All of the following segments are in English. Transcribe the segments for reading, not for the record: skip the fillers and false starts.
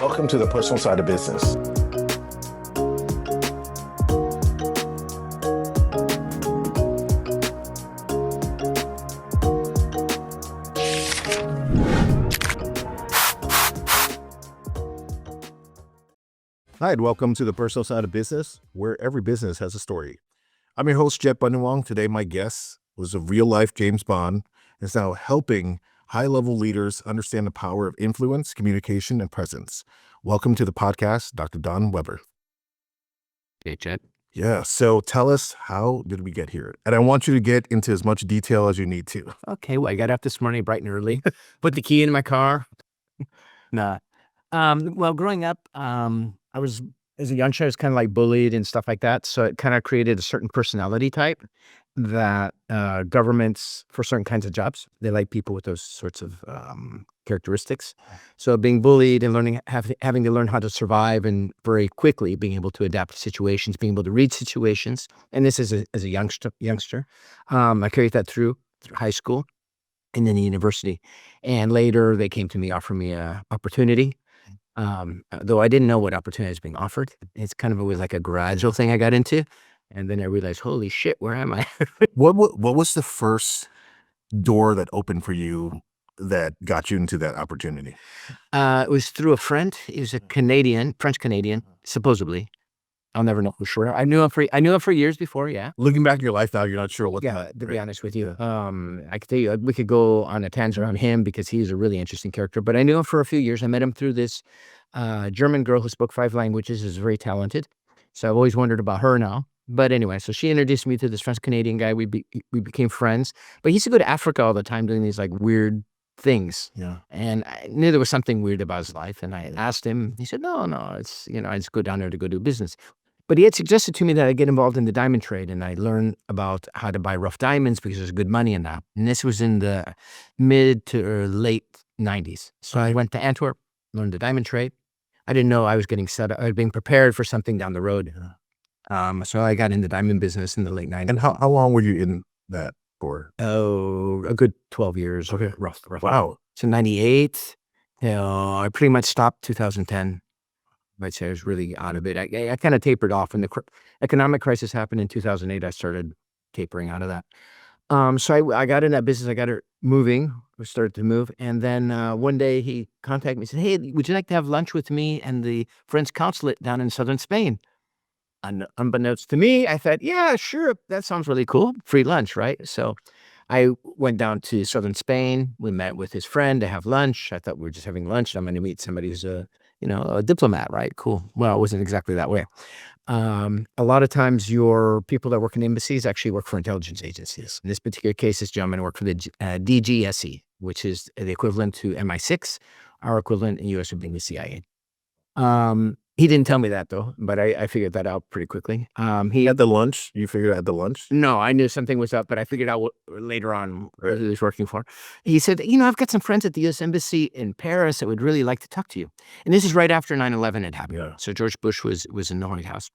Welcome to the personal side of business. Hi, and welcome to the personal side of business, where every business has a story. I'm your host, Jet Bunduwong. Today, my guest was a real-life James Bond and is now helping high-level leaders understand the power of influence, communication, and presence. Welcome to the podcast, Dr. Don Weber. Hey, Jet. Yeah, so tell us, how did we get here? And I want you to get into as much detail as you need to. Okay, well, I got up this morning bright and early, put the key in my car. Nah. Well, growing up, I was, as a youngster, I was kind of like bullied and stuff like that. So it kind of created a certain personality type that governments, for certain kinds of jobs, they like people with those sorts of characteristics. So being bullied and having to learn how to survive and very quickly being able to adapt to situations, being able to read situations. And this is as a youngster. I carried that through high school and then the university. And later they came to me, offering me a opportunity. Though I didn't know what opportunity was being offered. It's kind of always like a gradual thing I got into. And then I realized, holy shit, where am I? What was the first door that opened for you that got you into that opportunity? It was through a friend. He was a Canadian, French Canadian, supposedly. I'll never know for sure. I knew him for years before. Yeah. Looking back in your life now, you're not sure what. Yeah. To be honest with you, I could tell you, we could go on a tangent on him because he's a really interesting character. But I knew him for a few years. I met him through this German girl who spoke 5 languages. Is very talented. So I've always wondered about her now. But anyway, so she introduced me to this French Canadian guy. We became friends. But he used to go to Africa all the time doing these like weird things. Yeah. And I knew there was something weird about his life. And I asked him. He said, no, it's, I just go down there to go do business. But he had suggested to me that I get involved in the diamond trade and I learn about how to buy rough diamonds because there's good money in that. And this was in the mid to late 90s. So I went to Antwerp, learned the diamond trade. I didn't know I was getting set up. I was being prepared for something down the road. So I got in the diamond business in the late 90s. And how long were you in that for? Oh, a good 12 years. Okay. Rough. Wow. So 98, I pretty much stopped 2010. I'd say I was really out of it. I kind of tapered off. When the economic crisis happened in 2008, I started tapering out of that. So I got in that business. I got her moving. We started to move. And then one day he contacted me and said, hey, would you like to have lunch with me and the French consulate down in southern Spain? Unbeknownst to me, I thought, yeah, sure. That sounds really cool. Free lunch, right? So I went down to southern Spain. We met with his friend to have lunch. I thought we were just having lunch. I'm going to meet somebody who's a diplomat, right? Cool. Well, it wasn't exactly that way. A lot of times your people that work in embassies actually work for intelligence agencies. In this particular case, this gentleman worked for the DGSE, which is the equivalent to MI6. Our equivalent in U.S. would be the CIA. He didn't tell me that though, but I figured that out pretty quickly. He had the lunch. You figured out at the lunch? No, I knew something was up, but I figured out later on what he was working for. He said, I've got some friends at the U.S. Embassy in Paris that would really like to talk to you. And this is right after 9/11 had happened. Yeah. So George Bush was in the White House.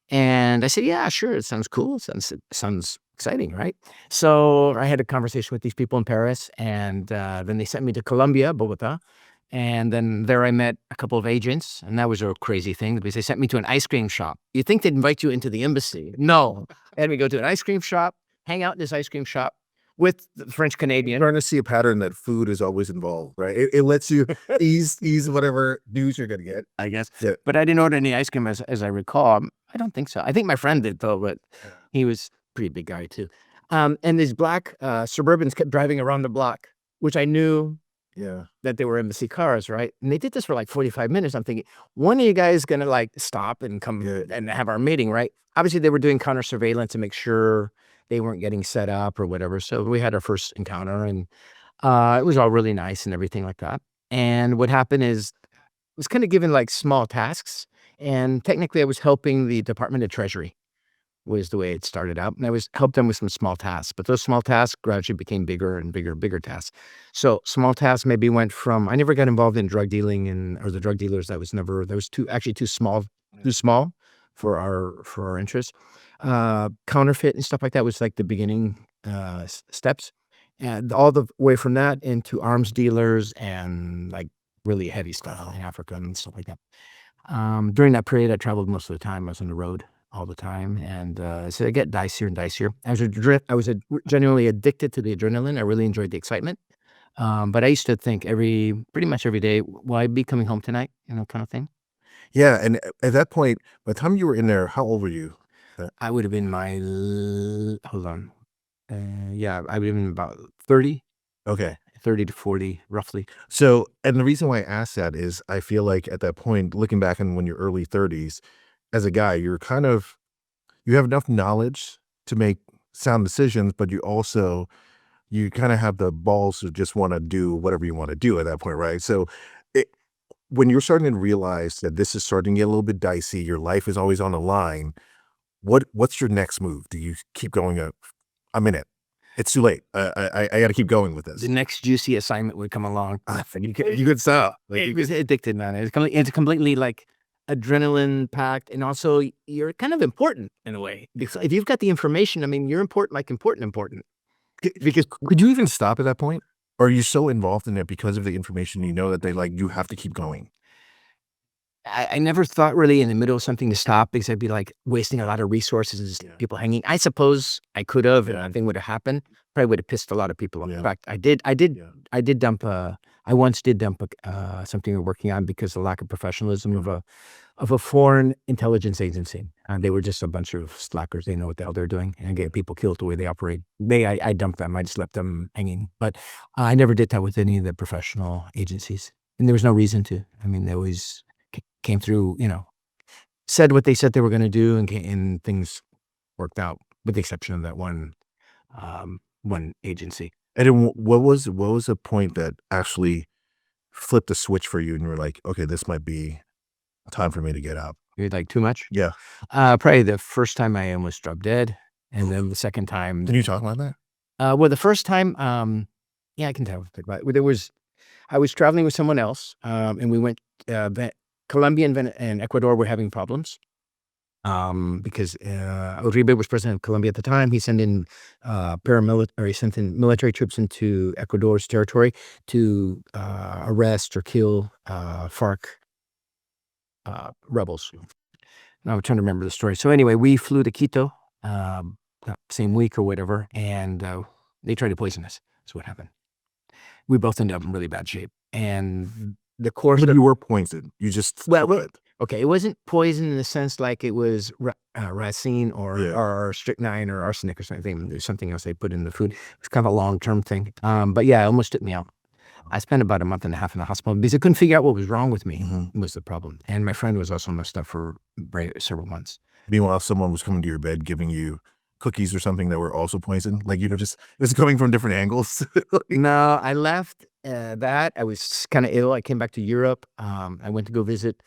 And I said, yeah, sure. It sounds cool. Sounds exciting, right? So I had a conversation with these people in Paris, and then they sent me to Colombia, Bogota. And then there I met a couple of agents, and that was a crazy thing because they sent me to an ice cream shop. You'd think they'd invite you into the embassy. No. They had me go to an ice cream shop, hang out in this ice cream shop with the French Canadian. You're starting to see a pattern that food is always involved, right? It lets you ease whatever news you're going to get. I guess. Yeah. But I didn't order any ice cream as I recall. I don't think so. I think my friend did though, but he was a pretty big guy too. And these black Suburbans kept driving around the block, which I knew that they were embassy cars, right? And they did this for like 45 minutes. I'm thinking, when are you guys going to like stop and come and have our meeting, right? Obviously, they were doing counter surveillance to make sure they weren't getting set up or whatever. So we had our first encounter, and it was all really nice and everything like that. And what happened is I was kind of given like small tasks. And technically, I was helping the Department of Treasury. Was the way it started out. And I helped them with some small tasks, but those small tasks gradually became bigger and bigger tasks. So small tasks maybe went from, I never got involved in drug dealing or the drug dealers. That was too small for our interests. Counterfeit and stuff like that was like the beginning steps. And all the way from that into arms dealers and like really heavy stuff in Africa and stuff like that. During that period, I traveled most of the time. I was on the road all the time, and so it get dicier and dicier. I was genuinely addicted to the adrenaline. I really enjoyed the excitement. But I used to think pretty much every day, will I be coming home tonight? Kind of thing. Yeah, and at that point, by the time you were in there, how old were you? I would have been hold on. Yeah, I would have been about 30, Okay. 30 to 40, roughly. So, and the reason why I asked that is I feel like at that point, looking back in when you're early 30s, as a guy, you have enough knowledge to make sound decisions, but you kind of have the balls to just want to do whatever you want to do at that point, right? So, it, when you're starting to realize that this is starting to get a little bit dicey, your life is always on the line. What's your next move? Do you keep going up? I'm in it. It's too late. I got to keep going with this. The next juicy assignment would come along. You could stop. It was addicted, man. It's completely like adrenaline packed, and also you're kind of important in a way because if you've got the information, I mean, you're important, like important. Because could you even stop at that point? Or are you so involved in it because of the information you know that you have to keep going? I never thought really in the middle of something to stop because I'd be like wasting a lot of resources and just people hanging. I suppose I could have, and nothing would have happened. Probably would have pissed a lot of people off. In fact, I did dump I once did dump something we're working on because of the lack of professionalism of a foreign intelligence agency. And they were just a bunch of slackers. They know what the hell they're doing and get people killed the way they operate. I dumped them. I just left them hanging. But I never did that with any of the professional agencies. And there was no reason to. I mean, they always came through, said what they said they were going to do, and things worked out, with the exception of that one agency. And then what was the point that actually flipped the switch for you and you were like, okay, this might be time for me to get out? You're like, too much? Yeah. Probably the first time I almost dropped dead, and then the second time. Can you talk about that? Well, the first time, yeah, I can talk about it. I was traveling with someone else, and we went. Colombia and Ecuador were having problems because Uribe was president of Colombia at the time. He sent in military troops into Ecuador's territory to arrest or kill FARC rebels. And I'm trying to remember the story. So anyway, we flew to Quito that same week or whatever, and they tried to poison us. That's what happened. We both ended up in really bad shape, and the course. But you were poisoned. You just okay. It wasn't poison in the sense like it was racine or strychnine or arsenic or something. There's something else they put in the food. It was kind of a long-term thing. But yeah, it almost took me out. I spent about a month and a half in the hospital because I couldn't figure out what was wrong with me. Was the problem. And my friend was also messed up for several months. Meanwhile, someone was coming to your bed giving you cookies or something that were also poisoned. Like, just it was coming from different angles. No, I left that. I was kind of ill. I came back to Europe. I went to go visit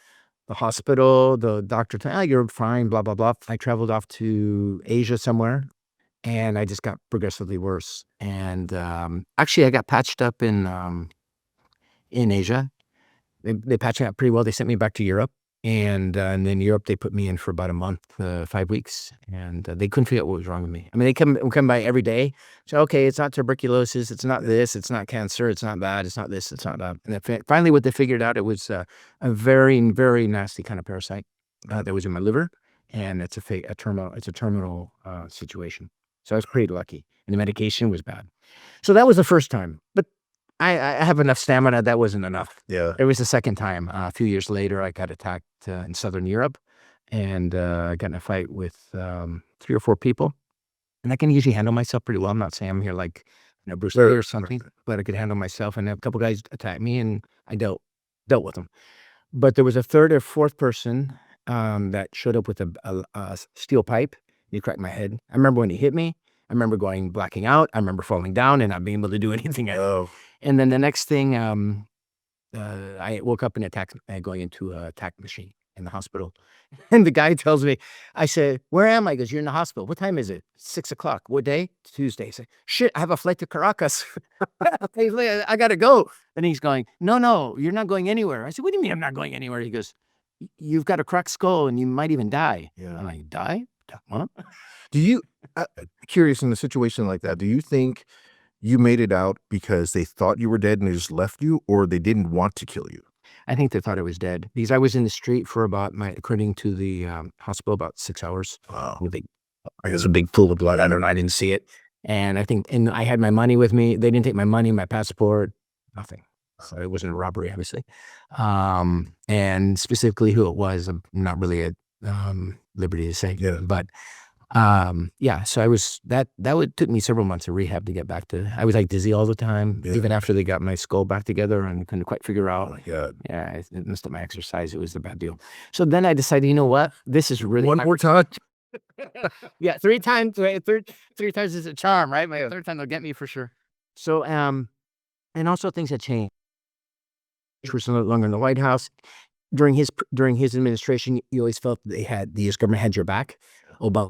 the hospital. The doctor told me, you're fine, blah, blah, blah. I traveled off to Asia somewhere, and I just got progressively worse. And actually, I got patched up in Asia. They patched me up pretty well. They sent me back to Europe. And then Europe, they put me in for about a month, 5 weeks, and they couldn't figure out what was wrong with me. I mean, they come by every day. So, okay, it's not tuberculosis, it's not this, it's not cancer, it's not that, it's not this, it's not that. And then finally, what they figured out, it was a very, very nasty kind of parasite that was in my liver, and it's a terminal situation. So I was pretty lucky, and the medication was bad. So that was the first time, but I have enough stamina. That wasn't enough. Yeah. It was the second time. A few years later, I got attacked in Southern Europe, and I got in a fight with 3 or 4 people. And I can usually handle myself pretty well. I'm not saying I'm here like Bruce Lee or something, but I could handle myself. And a couple guys attacked me, and I dealt with them. But there was a third or fourth person that showed up with a steel pipe. He cracked my head. I remember when he hit me. I remember blacking out. I remember falling down and not being able to do anything else. And then the next thing, I woke up in going into a TAC machine in the hospital. And the guy tells me, I said, where am I? He goes, you're in the hospital. What time is it? 6 o'clock. What day? Tuesday. I said, shit, I have a flight to Caracas. I got to go. And he's going, no, you're not going anywhere. I said, what do you mean I'm not going anywhere? He goes, you've got a cracked skull and you might even die. Yeah. I'm like, die? What? Do you, curious in a situation like that, do you think you made it out because they thought you were dead and they just left you, or they didn't want to kill you? I think they thought I was dead because I was in the street for according to the hospital, about 6 hours. Wow. With I guess a big pool of blood. I don't know. I didn't see it. And I had my money with me. They didn't take my money, my passport, nothing. So it wasn't a robbery, obviously. And specifically who it was, I'm not really at liberty to say. Yeah. But yeah, so took me several months of rehab to get back to, I was like dizzy all the time, Yeah. even after they got my skull back together and couldn't quite figure Oh out. my God. Yeah, it messed up my exercise. It was a bad deal. So then I decided, you know what? This is really One more time. yeah, three times is a charm, right? My third time they'll get me for sure. So and also things had changed. He was no longer in the White House. During his administration, you always felt the U.S. government had your back. Obama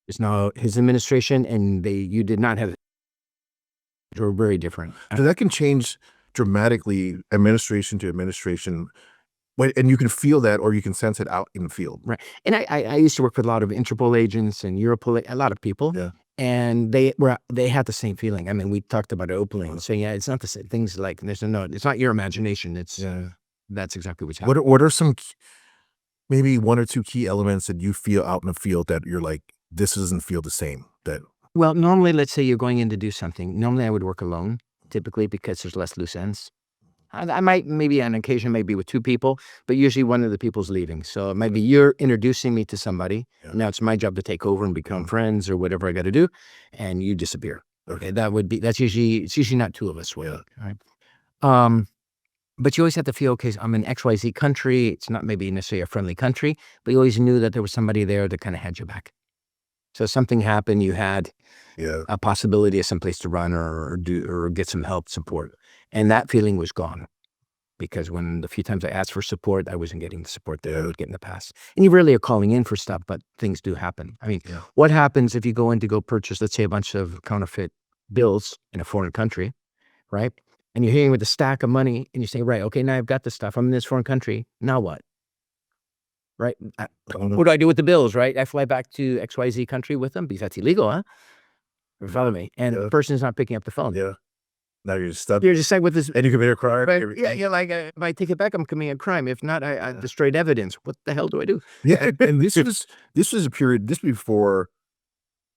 is now his administration, and you did not have. They were very different. So that can change dramatically, administration to administration. And you can feel that, or you can sense it out in the field. Right. And I used to work with a lot of Interpol agents and Europol, a lot of people. Yeah. And they had the same feeling. I mean, we talked about it openly and saying, yeah, it's not the same things like it's not your imagination. That's exactly what's happening. What are some maybe one or two key elements that you feel out in the field that you're like, this doesn't feel the same? Well, normally, let's say you're going in to do something. Normally, I would work alone, typically, because there's less loose ends. I might, maybe on occasion, maybe with two people, but usually one of the people's leaving. So maybe you're introducing me to somebody. Yeah. Now it's my job to take over and become friends or whatever I got to do, and you disappear. Okay, it's usually not two of us. Yeah. Right. But you always have to feel, okay, I'm in XYZ country. It's not maybe necessarily a friendly country, but you always knew that there was somebody there that kind of had your back. So something happened, you had a possibility of someplace to run or get some help, support. And that feeling was gone because when the few times I asked for support, I wasn't getting the support that I would get in the past. And you rarely are calling in for stuff, but things do happen. I mean, what happens if you go in to go purchase, let's say, a bunch of counterfeit bills in a foreign country, right? And you're here with a stack of money and you say, right, okay, now I've got the stuff. I'm in this foreign country. Now what? Right? What do I do with the bills, right? I fly back to XYZ country with them because that's illegal, huh? Follow me. And the person's not picking up the phone. Yeah. Now you're just stuck. You're just like with this. And you commit a crime. Right? Yeah, you're like, if I take it back, I'm committing a crime. If not, I destroyed evidence. What the hell do I do? Yeah. And this was a period, this before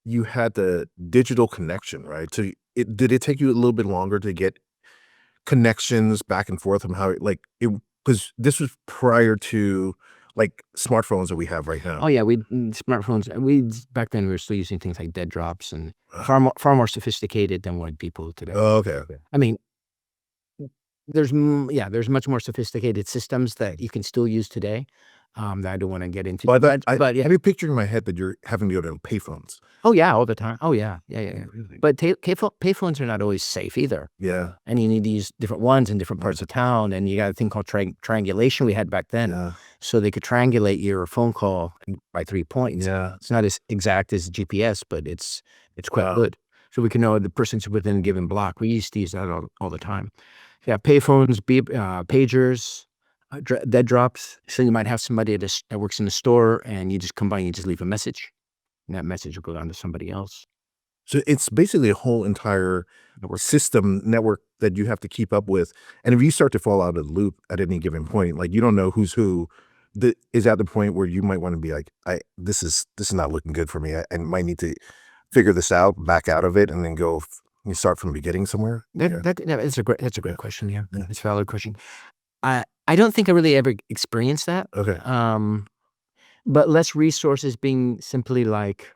you had the digital connection, right? So did it take you a little bit longer to get connections back and forth from because this was prior to like smartphones that we have right now. Oh yeah, smartphones. Back then we were still using things like dead drops and far more sophisticated than what people today. Oh, okay. I mean, there's much more sophisticated systems that you can still use today. That I don't want to get into. But yeah. I have a picture in my head that you're having to go to payphones. Oh yeah, all the time. Oh yeah. Really? But payphones are not always safe either. Yeah. And you need to use different ones in different parts of town. And you got a thing called triangulation we had back then. Yeah. So they could triangulate your phone call by 3 points. Yeah. It's not as exact as GPS, but it's quite good. So we can know the person's within a given block. We used to use that all the time. Yeah, payphones, pagers, dead drops. So you might have somebody that works in the store and you just leave a message. And that message will go down to somebody else. So it's basically a whole entire network that you have to keep up with. And if you start to fall out of the loop at any given point, like you don't know who's who, is at the point where you might want to be like, this is not looking good for me. I might need to figure this out, back out of it, and then you start from the beginning somewhere. That's a great question. Yeah, it's a valid question. I don't think I really ever experienced that. Okay. But less resources being simply like,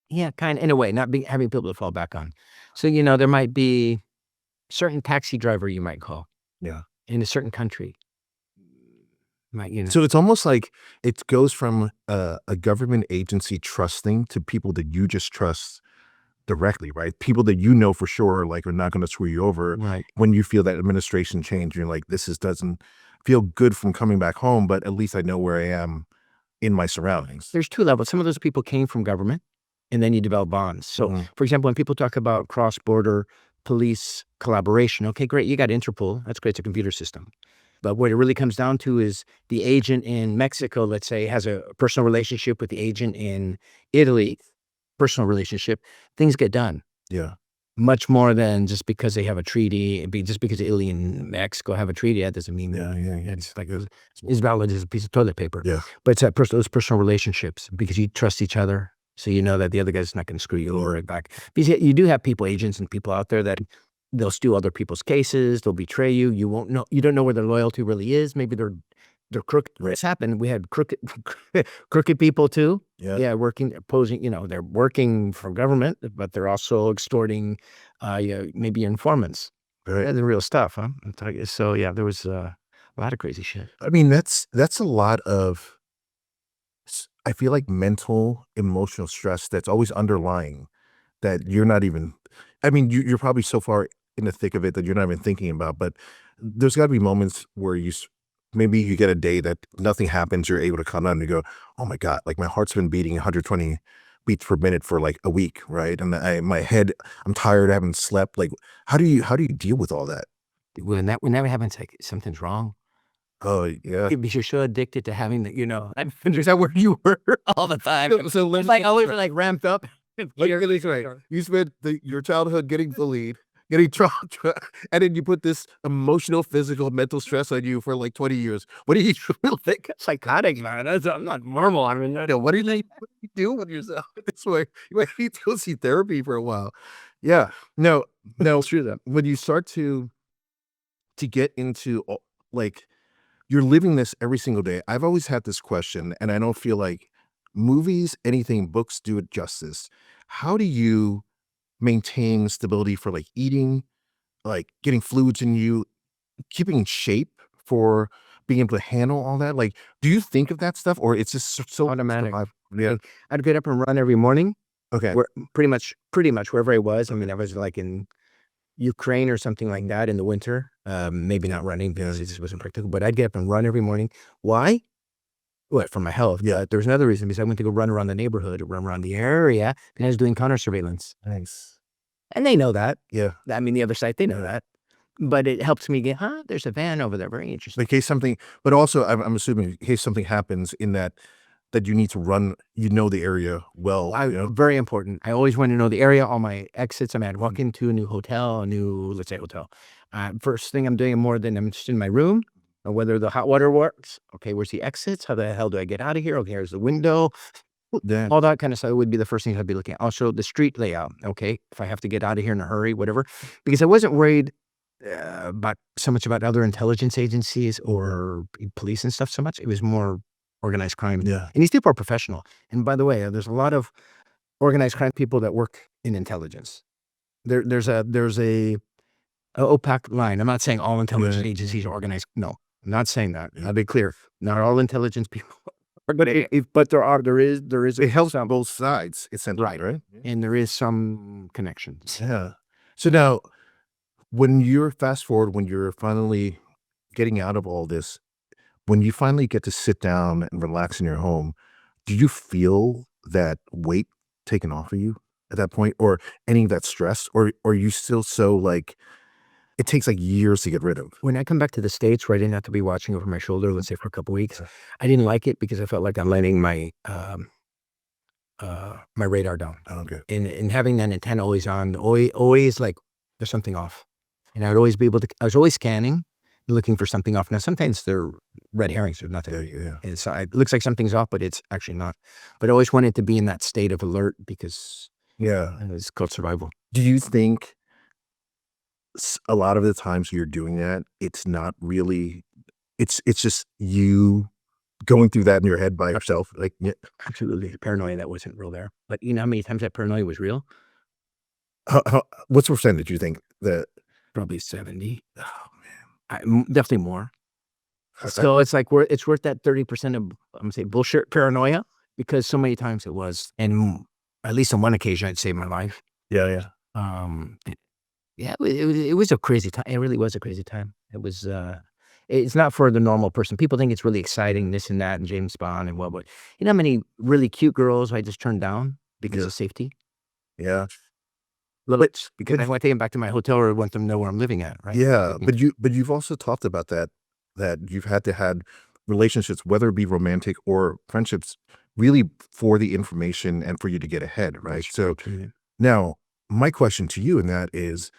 yeah, kind of in a way, not having people to fall back on. So, there might be certain taxi driver you might call. Yeah. In a certain country. So it's almost like it goes from a government agency trusting to people that you just trust directly, right? People that you know for sure are not going to screw you over. Right. When you feel that administration change, you're like, doesn't feel good from coming back home, but at least I know where I am in my surroundings. There's two levels. Some of those people came from government, and then you develop bonds. So, for example, when people talk about cross-border police collaboration, okay, great, you got Interpol. That's great. It's a computer system. But what it really comes down to is the agent in Mexico, let's say, has a personal relationship with the agent in Italy, personal relationship. Things get done. Yeah. much more than just because they have a treaty. Just because Italy and Mexico have a treaty, that doesn't mean Yeah. it's like as valid as a piece of toilet paper. Yeah. But it's that those personal relationships, because you trust each other, so you know that the other guy's not going to screw you or back. Because you do have agents and people out there that they'll steal other people's cases, they'll betray you. You won't know. You don't know where their loyalty really is. Maybe they're crooked. It's happened. We had crooked people too. Yeah. Yeah, opposing. They're working for government, but they're also extorting, maybe your informants. Right. That's the real stuff, huh? I'll tell you. So yeah, there was a lot of crazy shit. I mean, that's a lot of, I feel like, mental, emotional stress that's always underlying that you're not even, I mean, you're probably so far in the thick of it that you're not even thinking about, but there's gotta be moments where maybe you get a day that nothing happens, you're able to come out and you go, "Oh my God, like my heart's been beating 120 beats per minute for like a week," right? And my head, I'm tired, I haven't slept. Like, how do you deal with all that? When that happens, like something's wrong. Oh, yeah. Because you're so addicted to having the, is that where you were all the time? So It's like always like ramped up. You spent your childhood getting bullied, getting trauma, and then you put this emotional, physical, mental stress on you for like 20 years. What do you think? Psychotic, man. I'm not normal. I mean, What do you do with yourself this way? You might need to go see therapy for a while. Yeah. No, it's true though. when you start to get into like, you're living this every single day. I've always had this question, and I don't feel like movies, anything, books do it justice. How do you maintain stability for like eating, like getting fluids in you, keeping in shape for being able to handle all that? Like, do you think of that stuff, or it's just so Automatic. Yeah. Like, I'd get up and run every morning. Okay. Where pretty much wherever I was. I mean, I was like in Ukraine or something like that in the winter. Maybe not running because it just wasn't practical, but I'd get up and run every morning. Why? What, for my health? Yeah. There's another reason, because I went to go run around the neighborhood, run around the area, and I was doing counter surveillance. Nice. And they know that. Yeah. I mean, the other side, they know that. But it helps me get, there's a van over there. Very interesting. In case something, but also I'm assuming in case something happens in that you need to run, the area well. Very important. I always want to know the area, all my exits. I mean, I'd walk into a new hotel, let's say hotel. First thing I'm doing, more than I'm just in my room, or whether the hot water works. Okay, where's the exits? How the hell do I get out of here? Okay, here's the window. That, All that kind of stuff would be the first things I'd be looking at. Also, the street layout. Okay, if I have to get out of here in a hurry, whatever. Because I wasn't worried so much about other intelligence agencies or police and stuff so much. It was more organized crime. Yeah. And these people are professional. And by the way, there's a lot of organized crime people that work in intelligence. There's a opaque line. I'm not saying all intelligence agencies are organized. No, I'm not saying that. I'll be clear. Not all intelligence people are good. But there is. it helps on both sides, essentially, right? And there is some connections. Yeah. So now, when you're fast forward, when you're finally getting out of all this, when you finally get to sit down and relax in your home, do you feel that weight taken off of you at that point, or any of that stress, or are you still so like, it takes like years to get rid of? When I come back to the States, where I didn't have to be watching over my shoulder, let's say for a couple weeks, I didn't like it because I felt like I'm letting my my radar down. Okay. And having that antenna always on, always like there's something off. And I would always be able to, I was always scanning, looking for something off. Now, sometimes they're red herrings. There's nothing. Yeah. It looks like something's off, but it's actually not. But I always wanted to be in that state of alert because it's called survival. Do you think a lot of the times you're doing that, it's not really, it's just you going through that in your head by yourself? Like, yeah. Absolutely. Paranoia that wasn't real there. But you know how many times that paranoia was real? What's the percentage you think that? Probably 70. Oh man, Definitely more. So it's like it's worth that 30% of, I'm gonna say, bullshit paranoia, because so many times it was, and at least on one occasion it saved my life. Yeah. It was a crazy time. It really was a crazy time. It was. It's not for the normal person. People think it's really exciting, this and that, and James Bond and what. You know how many really cute girls I just turned down because of safety? Yeah. Because I want to take them back to my hotel, or want them to know where I'm living at, right? Yeah, but you've also talked about that you've had to have relationships, whether it be romantic or friendships, really for the information and for you to get ahead, right? So now, my question to you in that is,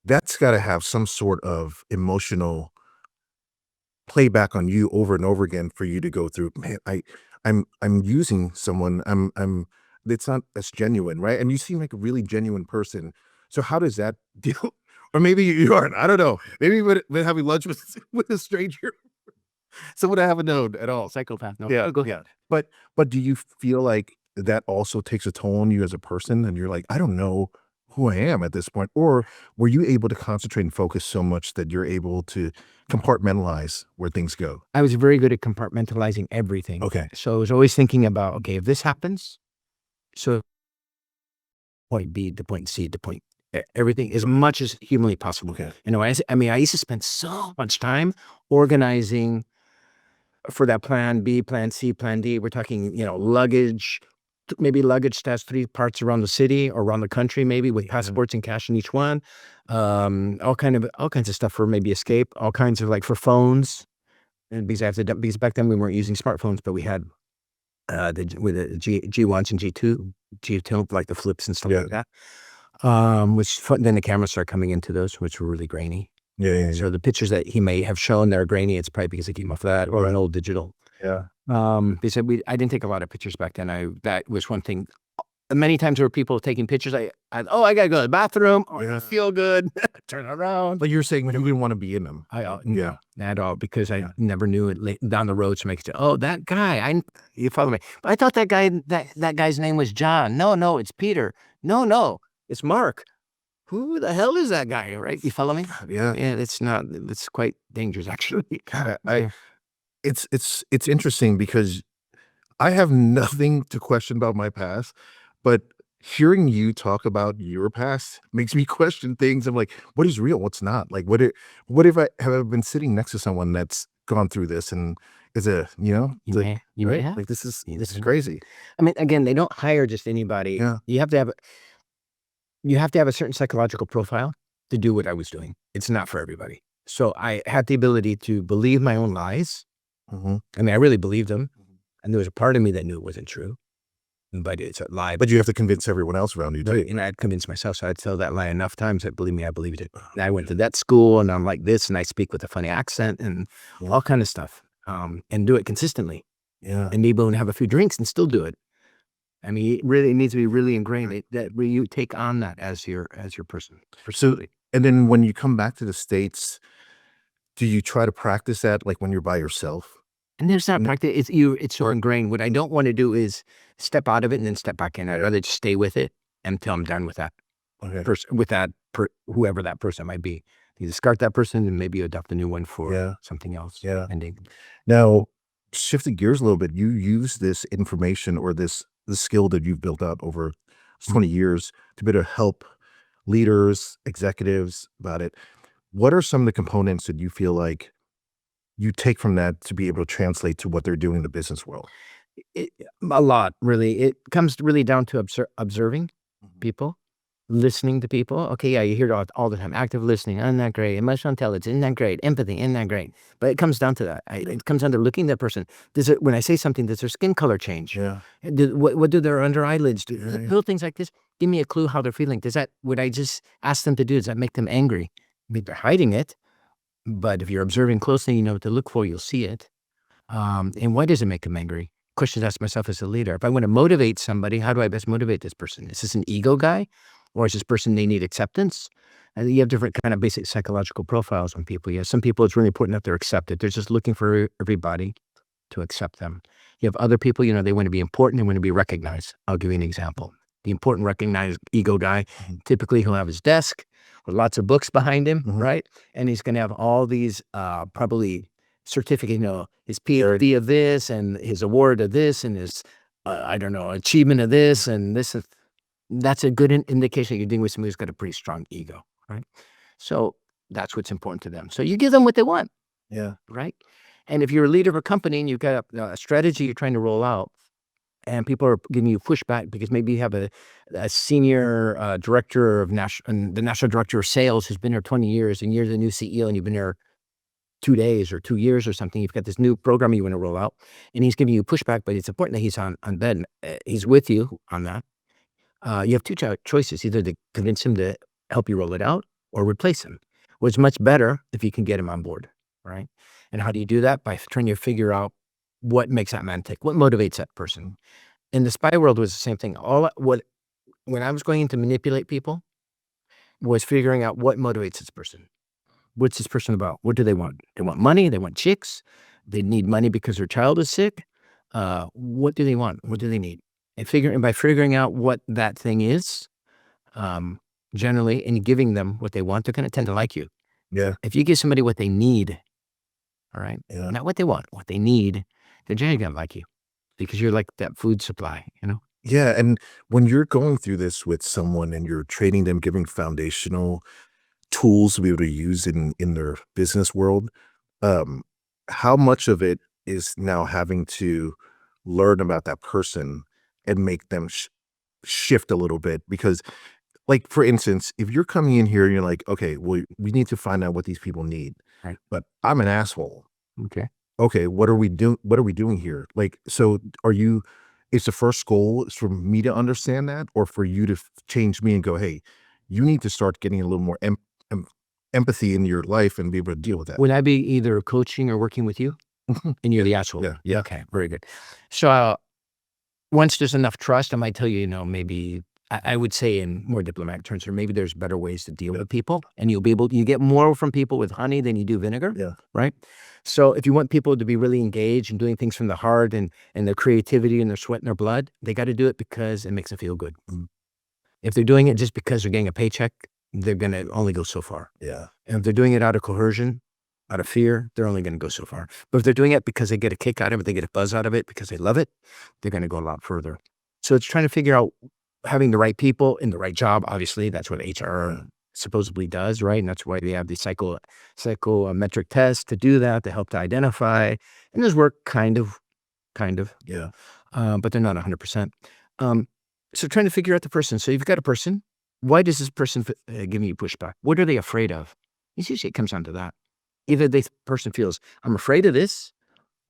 that's got to have some sort of emotional playback on you over and over again for you to go through. Man, I'm using someone. I'm. It's not as genuine, right? And you seem like a really genuine person. So how does that deal? Or maybe you aren't. I don't know. Maybe we're having lunch with with a stranger, someone I haven't known at all. Psychopath. No, Yeah, go yeah. ahead. But do you feel like that also takes a toll on you as a person, and you're like, I don't know who I am at this point, or were you able to concentrate and focus so much that you're able to compartmentalize where things go? I was very good at compartmentalizing everything. Okay. So I was always thinking about, okay, if this happens, so point B to point C to point everything as much as humanly possible. Okay. You know, I mean, I used to spend so much time organizing for that plan B, plan C, plan D. We're talking, luggage, maybe luggage that's 3 parts around the city or around the country, maybe with passports and cash in each one. All kinds of stuff for maybe escape, all kinds of like for phones. And because back then we weren't using smartphones, but we had with the G1s and G2, like the flips and stuff like that. Then the cameras started coming into those, which were really grainy. Yeah. So the pictures that he may have shown that are grainy, it's probably because it came off that or an old digital. Yeah. They said I didn't take a lot of pictures back then. That was one thing. Many times there were people taking pictures. I gotta go to the bathroom. I feel good. Turn around. But you're saying you didn't want to be in them. No, at all, because I never knew it down the road to make it. Oh, that guy. You follow me? But I thought that guy that guy's name was John. No, it's Peter. No, it's Mark. Who the hell is that guy? Right? You follow me? Yeah. Yeah, it's not. It's quite dangerous, actually. It's interesting because I have nothing to question about my past, but hearing you talk about your past makes me question things. I'm like, what is real? What's not? Like, what if I have been sitting next to someone that's gone through this and is You may have. like this is crazy. I mean, again, they don't hire just anybody. Yeah. You have to have a certain psychological profile to do what I was doing. It's not for everybody. So I had the ability to believe my own lies. Mm-hmm. I mean, I really believed them. And there was a part of me that knew it wasn't true. But it's a lie. But you have to convince everyone else around you too. And I'd convinced myself. So I'd tell that lie enough times that, believe me, I believed it. And I went to that school and I'm like this and I speak with a funny accent and all kind of stuff. And do it consistently. Yeah. And maybe even have a few drinks and still do it. I mean, it needs to be really ingrained that you take on that as your person. So, and then when you come back to the States, do you try to practice that like when you're by yourself? And there's not practice. It's so ingrained. What I don't want to do is step out of it and then step back in. I'd rather just stay with it until I'm done with that person, whoever that person might be. You discard that person and maybe adopt a new one for something else. Yeah. Ending. Now, shifting gears a little bit, you use this information or the skill that you've built up over 20 years to better help leaders, executives about it. What are some of the components that you feel like you take from that to be able to translate to what they're doing in the business world? A lot, really. It comes really down to observing people, listening to people. Okay, yeah, you hear it all the time. Active listening, isn't that great? Emotional intelligence, isn't that great? Empathy, isn't that great? But it comes down to that. It comes down to looking at that person. When I say something, does their skin color change? Yeah. What do their under eyelids do? Little things like this. Give me a clue how they're feeling. What I just ask them to do, does that make them angry? Maybe they're hiding it. But if you're observing closely, you know what to look for, you'll see it. And why does it make them angry? Questions I ask myself as a leader. If I want to motivate somebody, how do I best motivate this person? Is this an ego guy? Or is this person, they need acceptance? And you have different kind of basic psychological profiles on people. Yeah, some people, it's really important that they're accepted. They're just looking for everybody to accept them. You have other people, they want to be important, they want to be recognized. I'll give you an example. The important, recognized ego guy, typically he'll have his desk with lots of books behind him, right? And he's going to have all these probably certificate, his PhD of this and his award of this and his, achievement of this and this. That's a good indication you're dealing with somebody who's got a pretty strong ego, right? So that's what's important to them. So you give them what they want. Yeah. Right? And if you're a leader of a company and you've got a strategy you're trying to roll out, and people are giving you pushback because maybe you have a senior director of the national director of sales who's been there 20 years and you're the new CEO and you've been there 2 days or 2 years or something. You've got this new program you want to roll out and he's giving you pushback, but it's important that he's on bed. He's with you on that. you have two choices, either to convince him to help you roll it out or replace him. Well, it's much better if you can get him on board, right? And how do you do that? By trying to figure out what makes that man tick, what motivates that person. In the spy world was the same thing. When I was going in to manipulate people, was figuring out what motivates this person. What's this person about? What do they want? They want money. They want chicks. They need money because their child is sick. What do they want? What do they need? And by figuring out what that thing is, um, generally, and giving them what they want, they're going to tend to like you. Yeah. If you give somebody what they need, all right, Yeah. not what they want, what they need, they're generally going to like you because you're like that food supply, you know? Yeah. And when you're going through this with someone and you're training them, giving foundational tools to be able to use in their business world, um, how much of it is now having to learn about that person and make them shift a little bit? Because, like, for instance, if you're coming in here and you're like, okay, well, we need to find out what these people need, Right. but I'm an asshole. Okay. Okay, what are we doing here? Like, so are you, is the first goal is for me to understand that, or for you to change me and go, hey, you need to start getting a little more em- empathy in your life and be able to deal with that? Would I be either coaching or working with you? And you're the asshole. Yeah, yeah. Okay, very good. So once there's enough trust, I might tell you, maybe I would say in more diplomatic terms, or maybe there's better ways to deal with people, and you get more from people with honey than you do vinegar. Yeah. Right. So if you want people to be really engaged and doing things from the heart and their creativity and their sweat and their blood, they got to do it because it makes them feel good. Mm. If they're doing it just because they're getting a paycheck, they're going to only go so far. Yeah. And if they're doing it out of coercion, out of fear, they're only going to go so far. But if they're doing it because they get a kick out of it, they get a buzz out of it because they love it, they're going to go a lot further. So it's trying to figure out having the right people in the right job. Obviously, that's what HR supposedly does, right? And that's why they have the psychometric tests to do that, to help to identify. And those work kind of, Yeah. but they're not 100%. So trying to figure out the person. So you've got a person. Why does this person give you pushback? What are they afraid of? Usually it comes down to that. Either this person feels, I'm afraid of this,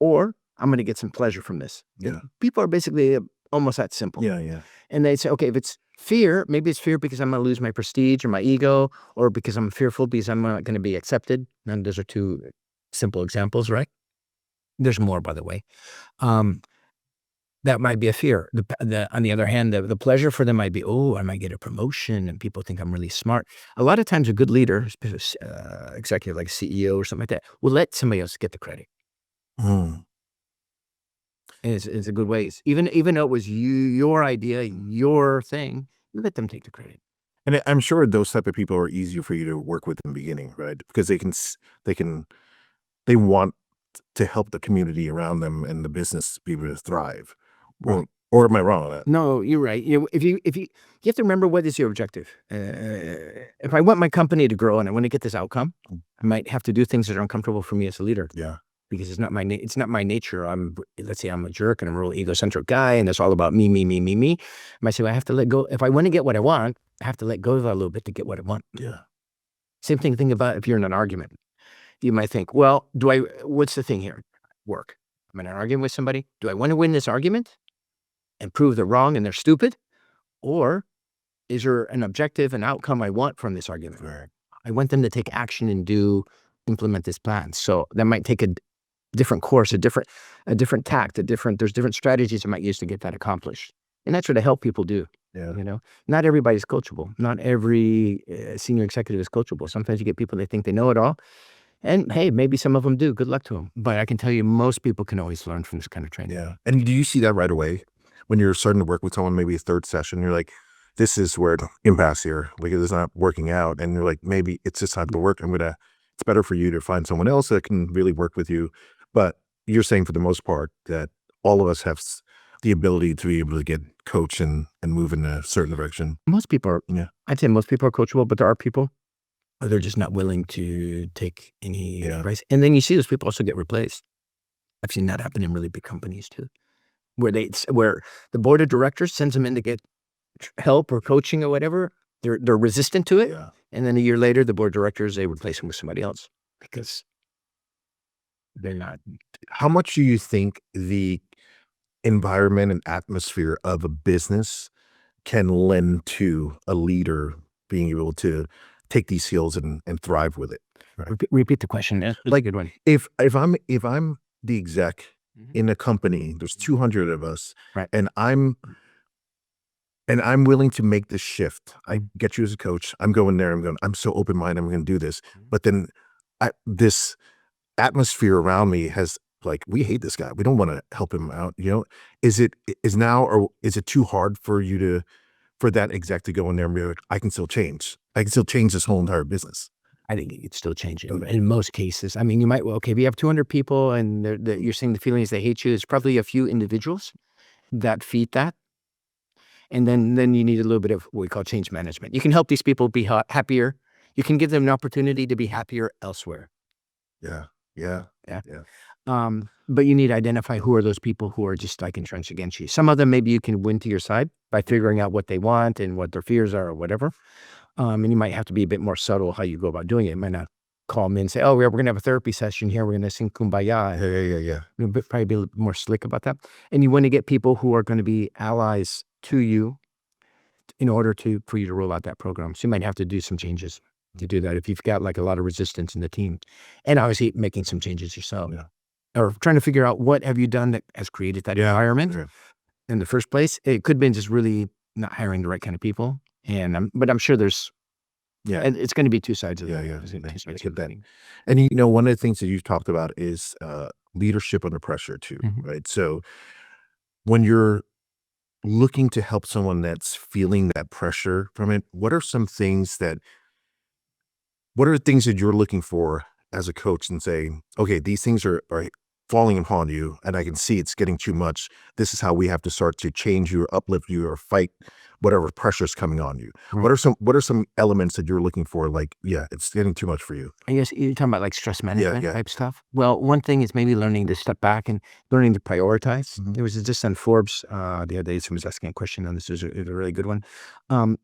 or I'm going to get some pleasure from this. Yeah. People are basically almost that simple. Yeah. Yeah. And they say, okay, if it's fear, maybe it's fear because I'm going to lose my prestige or my ego, or because I'm fearful because I'm not going to be accepted. And those are two simple examples, right? There's more, by the way. That might be a fear. On the other hand, the pleasure for them might be, oh, I might get a promotion and people think I'm really smart. A lot of times a good leader, executive like CEO or something like that, will let somebody else get the credit. Mm. And it's a good way. Even though it was your idea, your thing, you let them take the credit. And I'm sure those type of people are easier for you to work with in the beginning, right? Because they want to help the community around them and the business be able to thrive. Right. Or am I wrong on that? No, you're right. If you have to remember, what is your objective? If I want my company to grow and I want to get this outcome, I might have to do things that are uncomfortable for me as a leader. Yeah. Because it's not my nature. Let's say I'm a jerk and I'm a real egocentric guy and it's all about me, me, me, me, me. I might say, well, I have to let go. If I want to get what I want, I have to let go of that a little bit to get what I want. Yeah. Same thing, think about if you're in an argument. You might think, well, what's the thing here? Work. I'm in an argument with somebody. Do I want to win this argument and prove they're wrong and they're stupid? Or is there an objective, an outcome I want from this argument? Right. I want them to take action and implement this plan. So that might take a different course, a different tact, there's different strategies I might use to get that accomplished. And that's what I help people do. Yeah. Not everybody's coachable. Not every senior executive is coachable. Sometimes you get people, they think they know it all. And hey, maybe some of them do. Good luck to them. But I can tell you, most people can always learn from this kind of training. Yeah. And do you see that right away when you're starting to work with someone, maybe a third session, you're like, this is where the impasse here, like it's not working out. And you're like, maybe it's just not going to work. It's better for you to find someone else that can really work with you. But you're saying for the most part that all of us have the ability to be able to get coached and move in a certain direction. Most people are, Yeah. I'd say most people are coachable, but there are people, they're just not willing to take any Yeah. advice. And then you see those people also get replaced. I've seen that happen in really big companies too, where the board of directors sends them in to get help or coaching or whatever. They're resistant to it. Yeah. And then a year later, the board of directors, they replace them with somebody else because they're not. How much do you think the environment and atmosphere of a business can lend to a leader being able to take these skills and thrive with it. Repeat the question. It's a good one. If I'm the exec in a company, there's 200 of us, Right. and I'm willing to make this shift. I get you as a coach. I'm going there. I'm so open minded. I'm going to do this. But then this atmosphere around me has like, we hate this guy. We don't want to help him out. Is it too hard for you for that exec to go in there and be like, I can still change. I can still change this whole entire business. I think you could still change it in most cases. I mean, you might, okay, if you have 200 people and you're seeing the feelings they hate you, there's probably a few individuals that feed that. And then you need a little bit of what we call change management. You can help these people be happier. You can give them an opportunity to be happier elsewhere. Yeah. But you need to identify who are those people who are just like entrenched against you. Some of them maybe you can win to your side by figuring out what they want and what their fears are or whatever. And you might have to be a bit more subtle how you go about doing it. You might not call them in and say, oh, we're going to have a therapy session here. We're going to sing Kumbaya. Yeah. Probably be a little more slick about that. And you want to get people who are going to be allies to you in order for you to roll out that program. So you might have to do some changes to do that if you've got like a lot of resistance in the team. And obviously making some changes yourself. Yeah. Or trying to figure out what have you done that has created that environment in the first place. It could have been just really not hiring the right kind of people. But I'm sure there's, and it's going to be two sides of that. And one of the things that you've talked about is leadership under pressure too, right? So when you're looking to help someone that's feeling that pressure from it, what are things that you're looking for as a coach and saying, okay, these things are falling upon you and I can see it's getting too much. This is how we have to start to change you or uplift you or fight whatever pressure is coming on you. What are some elements that you're looking for? Like, it's getting too much for you. I guess you're talking about like stress management type stuff. Well, one thing is maybe learning to step back and learning to prioritize. There was just on Forbes the other day, someone was asking a question on this. It was a really good one.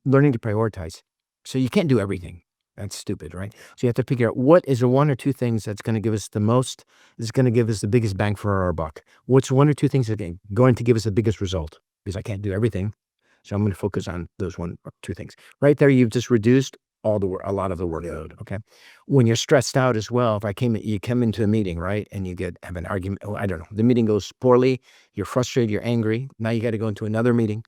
Learning to prioritize. So you can't do everything. That's stupid, right? So you have to figure out what is the one or two things that's going to give us the most, is going to give us the biggest bang for our buck. What's one or two things that are going to give us the biggest result? Because I can't do everything. So I'm going to focus on those one or two things. Right there, you've just reduced a lot of the workload, okay? When you're stressed out as well, you come into a meeting, right? And you have an argument, I don't know, the meeting goes poorly, you're frustrated, you're angry, now you got to go into another meeting.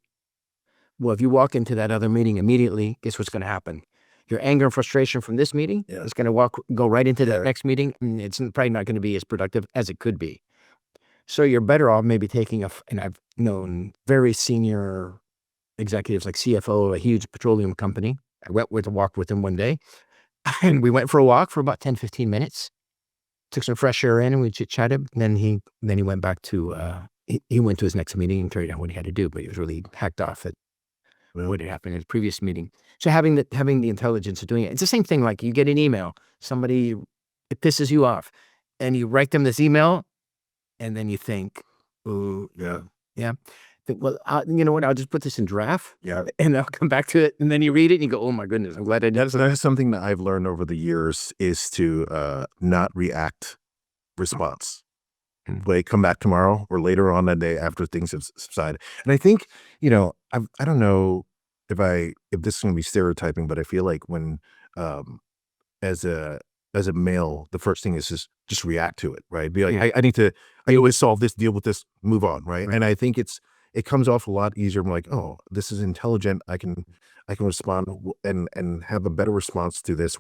Well, if you walk into that other meeting immediately, guess what's going to happen? Your anger and frustration from this meeting is going to go right into the next meeting. And it's probably not going to be as productive as it could be. So you're better off maybe taking and I've known very senior executives like CFO of a huge petroleum company. I went with a walk with him one day and we went for a walk for about 10, 15 minutes, took some fresh air in and we chit-chatted. And then he went back to, he went to his next meeting and carried out what he had to do, but he was really hacked off at what had happened in his previous meeting. So having the intelligence of doing it. It's the same thing like you get an email, it pisses you off and you write them this email and then you think, oh, yeah. Well, you know what? I'll just put this in draft and I'll come back to it. And then you read it and you go, oh my goodness, I'm glad I did. That's something that I've learned over the years is to not react response. Like come back tomorrow or later on that day after things have subsided. And I think, I don't know if this is going to be stereotyping, but I feel like when, as a male, the first thing is just react to it, right? Be like, I always solve this, deal with this, move on, right? And I think it comes off a lot easier. I'm like, oh, this is intelligent. I can respond and have a better response to this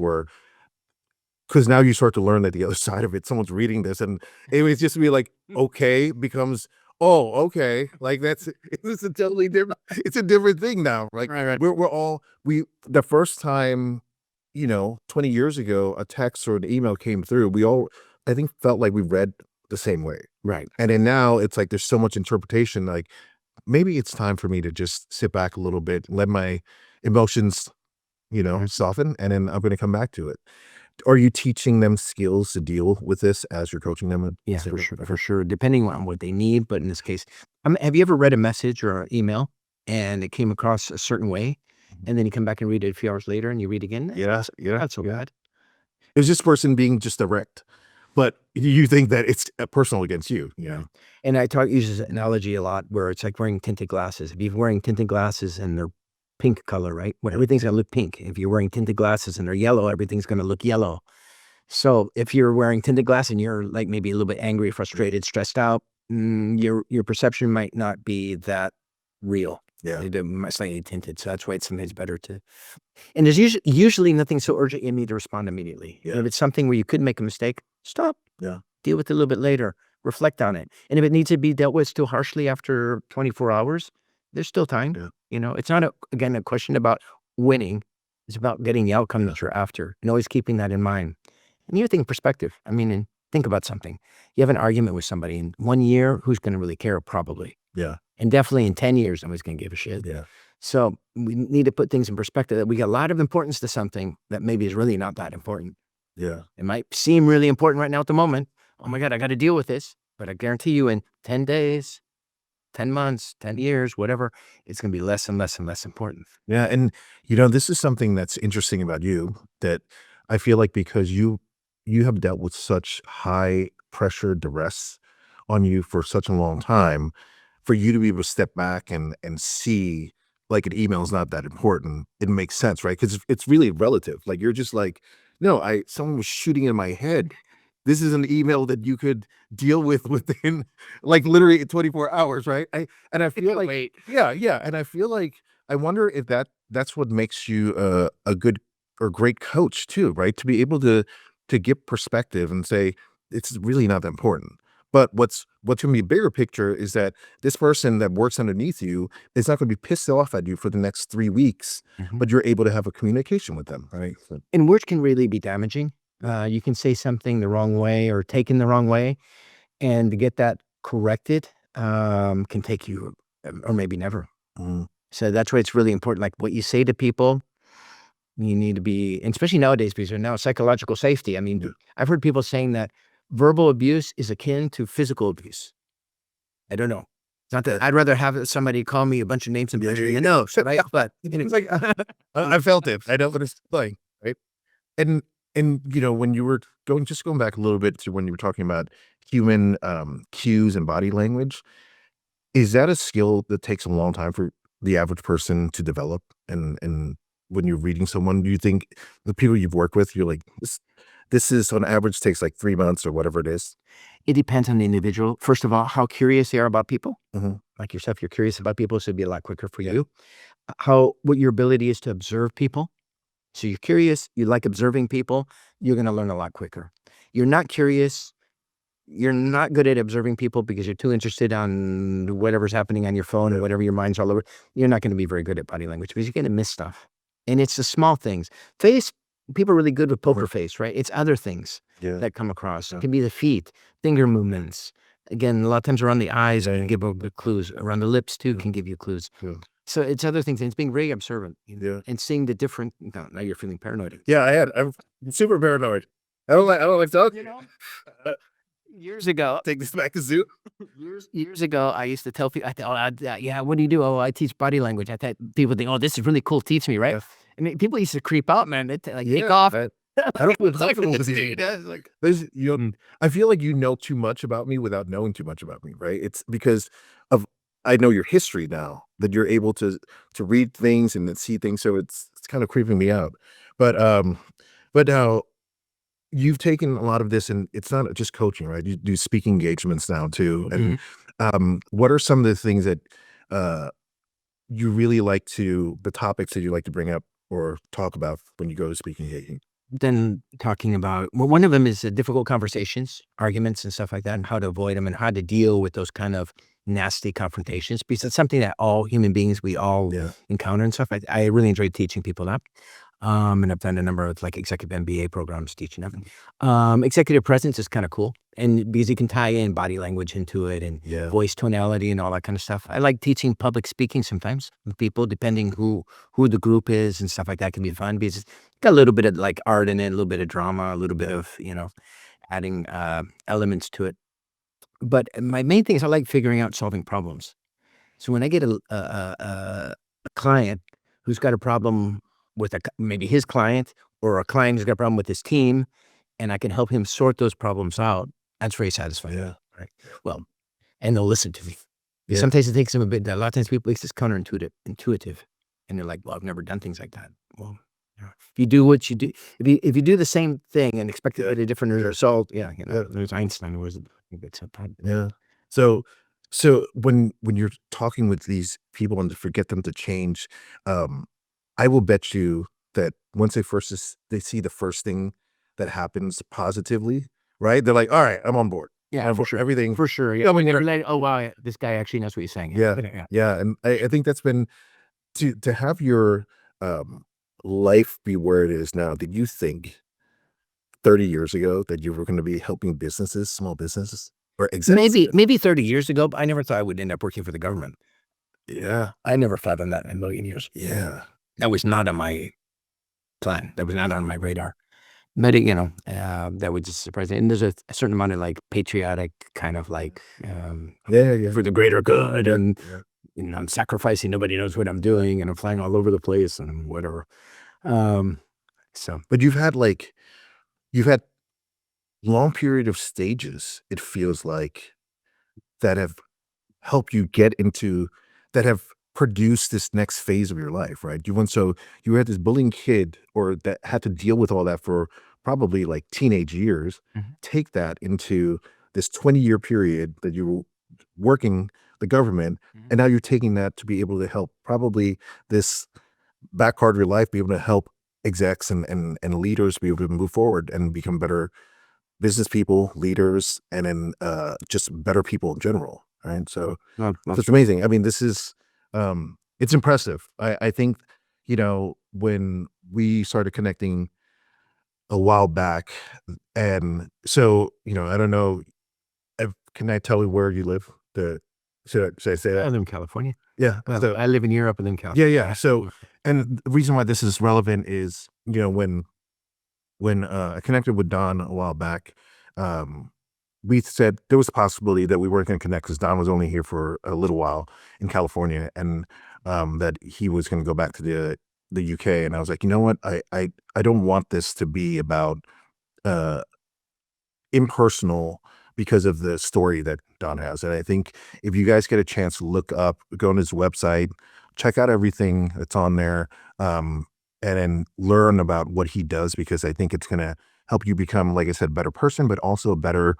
because now you start to learn that the other side of it, someone's reading this and it was just be like, okay, becomes, oh, okay. Like it's a totally different, it's a different thing now. Like the first time, 20 years ago, a text or an email came through, we all, I think felt like we read the same way. Right. And then now it's like, there's so much interpretation. Like maybe it's time for me to just sit back a little bit, let my emotions, soften, and then I'm going to come back to it. Are you teaching them skills to deal with this as you're coaching them? Yeah, for sure. Depending on what they need. But in this case, have you ever read a message or an email and it came across a certain way and then you come back and read it a few hours later and you read again? Yeah. That's so bad. It was this person being just direct, but you think that it's personal against you. Yeah. And I use this analogy a lot where it's like wearing tinted glasses. If you're wearing tinted glasses and they're pink color, right? When everything's gonna look pink. If you're wearing tinted glasses and they're yellow, everything's gonna look yellow. So if you're wearing tinted glass and you're like maybe a little bit angry, frustrated, stressed out, your perception might not be that real. Yeah. It might slightly tinted. So that's why it's sometimes better to. And there's usually nothing so urgent you need to respond immediately. Yeah. If it's something where you could make a mistake, stop. Yeah. Deal with it a little bit later. Reflect on it. And if it needs to be dealt with still harshly after 24 hours, there's still time. Yeah. It's not, again, a question about winning. It's about getting the outcome that you're after and always keeping that in mind. And you think perspective. I mean, and think about something. You have an argument with somebody in 1 year, who's going to really care? Probably. Yeah. And definitely in 10 years, nobody's going to give a shit. Yeah. So we need to put things in perspective that we got a lot of importance to something that maybe is really not that important. Yeah. It might seem really important right now at the moment. Oh my God, I got to deal with this. But I guarantee you in 10 days, 10 months, 10 years, whatever, it's going to be less and less and less important. Yeah. And, this is something that's interesting about you, that I feel like because you have dealt with such high pressure duress on you for such a long time, for you to be able to step back and see like an email is not that important, it makes sense, right? Because it's really relative. Like you're just like, no, someone was shooting in my head. This is an email that you could deal with within like literally 24 hours, right? And I feel like, Wait. yeah. And I feel like, I wonder if that's what makes you a good or great coach too, right? To be able to get perspective and say, it's really not that important. But what's going to be a bigger picture is that this person that works underneath you is not going to be pissed off at you for the next 3 weeks, but you're able to have a communication with them, right? So, And words can really be damaging. You can say something the wrong way or taken the wrong way, and to get that corrected can take you, or maybe never. mm, So that's why it's really important. Like what you say to people, you need to be, and especially nowadays, because there's now psychological safety. I mean, Yeah. I've heard people saying that verbal abuse is akin to physical abuse. I don't know. It's not that I'd rather have somebody call me a bunch of names and Yeah, punch yeah, me, no, right? But it's like, I felt it. I know what it's like, right? And when you were going back a little bit to when you were talking about human cues and body language, is that a skill that takes a long time for the average person to develop? And when you're reading someone, do you think the people you've worked with, you're like, this is on average takes like 3 months or whatever it is? it depends on the individual. First of all, how curious they are about people. Mhm. Like yourself, you're curious about people, so it'd be a lot quicker for Yeah. you. What your ability is to observe people. So you're curious, you like observing people, you're going to learn a lot quicker. You're not curious, you're not good at observing people because you're too interested on whatever's happening on your phone or whatever your mind's all over. You're not going to be very good at body language because you're going to miss stuff. And it's the small things. People are really good with poker face, right? It's other things Yeah. that come across. Yeah. It can be the feet, finger movements. Again, a lot of times around the eyes, I can give a bit clues. Around the lips too can give you clues. Yeah. So it's other things. And it's being very observant Yeah. and seeing the different. Now you're feeling paranoid. Yeah, I'm super paranoid. I don't like dogs. Years ago, Take this back to zoo. years ago, I used to tell people, yeah, what do you do? Oh, I teach body language. I thought people think, oh, this is really cool. Teach me, right? Yeah. I mean, people used to creep out, man. They take Yeah, off. I don't feel comfortable with you. Yeah, it's like, There's, I feel like you know too much about me without knowing too much about me, right? It's because of I know your history now, that you're able to read things and then see things, so it's kind of creeping me out. But now you've taken a lot of this, and it's not just coaching, right? You do speaking engagements now too. And what are some of the things that you really like the topics that you like to bring up or talk about when you go to speaking engagement? then talking about, well, one of them is difficult conversations, arguments and stuff like that, and how to avoid them and how to deal with those kind of nasty confrontations, because it's something that all human beings, we all Yeah. encounter and stuff. I really enjoy teaching people that. And I've done a number of like executive MBA programs teaching them. Executive presence is kind of cool. And because you can tie in body language into it and Yeah. voice tonality and all that kind of stuff. I like teaching public speaking sometimes with people, depending who the group is and stuff like that can be fun because it's got a little bit of like art in it, a little bit of drama, a little bit of, adding elements to it. But my main thing is I like figuring out solving problems. So when I get a client who's got a problem with maybe his client or a client who's got a problem with his team, and I can help him sort those problems out, that's very satisfying. Yeah. Right. Well, and they'll listen to me. Yeah. Sometimes it takes them a lot of times people, it's just counterintuitive. And they're like, well, I've never done things like that. Well, if you do what you do, if you do the same thing and expect to get a different result, there's Einstein who was a good sometimes. Yeah. So so when you're talking with these people and to forget them to change, um, I will bet you that once they see the first thing that happens positively, right? They're like, all right, I'm on board. Yeah, for sure. Everything. For sure. Yeah, I mean, They're like, oh, wow, this guy actually knows what he's saying. yeah, Yeah. yeah. And I think that's been to have your um life be where it is now. Did you think 30 years ago that you were going to be helping businesses, small businesses or Maybe 30 years ago, but I never thought I would end up working for the government. Yeah. I never thought on that in a million years. Yeah. That was not on my plan. That was not on my radar. But that would just surprise me. And there's a certain amount of like patriotic kind of like Yeah. for the greater good, and Yeah. I'm sacrificing. Nobody knows what I'm doing, and I'm flying all over the place and whatever. So But you've had long period of stages, it feels like, that have helped you get into that have produced this next phase of your life, right? You had this bullying kid or that had to deal with all that for probably like teenage years, Mhm. take that into this 20-year period that you were working the government, Mhm. and now you're taking that to be able to help probably this back part of your life, be able to help execs and leaders be able to move forward and become better business people, leaders, and then just better people in general, right? So No, it's amazing. I mean, this is it's impressive. I think, when we started connecting a while back, and so, I don't know, can I tell you where you live? Should I say I that? live in California. Yeah. Well, So I live in Europe and then yeah, California. yeah. So, and the reason why this is relevant is, when I connected with Don a while back, um, we said there was a possibility that we weren't going to connect because Don was only here for a little while in California, and that he was going to go back to the UK. And I was like, you know what, I don't want this to be about uh, impersonal because of the story that Don has. And I think if you guys get a chance to go on his website, check out everything that's on there, and then learn about what he does, because I think it's going to help you become, like I said, a better person, but also a better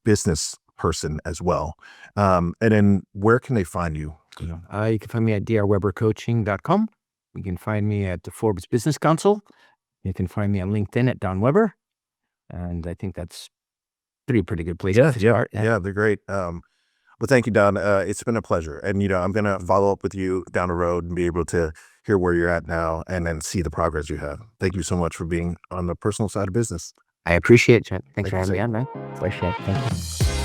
business person as well. And then where can they find you? You can find me at drwebercoaching.com. You can find me at the Forbes Business Council. You can find me on LinkedIn at Don Weber. And I think that's pretty good place to start. Yeah, they're great. Well, thank you, Don. It's been a pleasure. And, I'm going to follow up with you down the road and be able to hear where you're at now and then see the progress you have. Thank you so much for being on the personal side of business. I appreciate it. Thanks for Thank you, having me sir. on, man. Appreciate it. Thank you.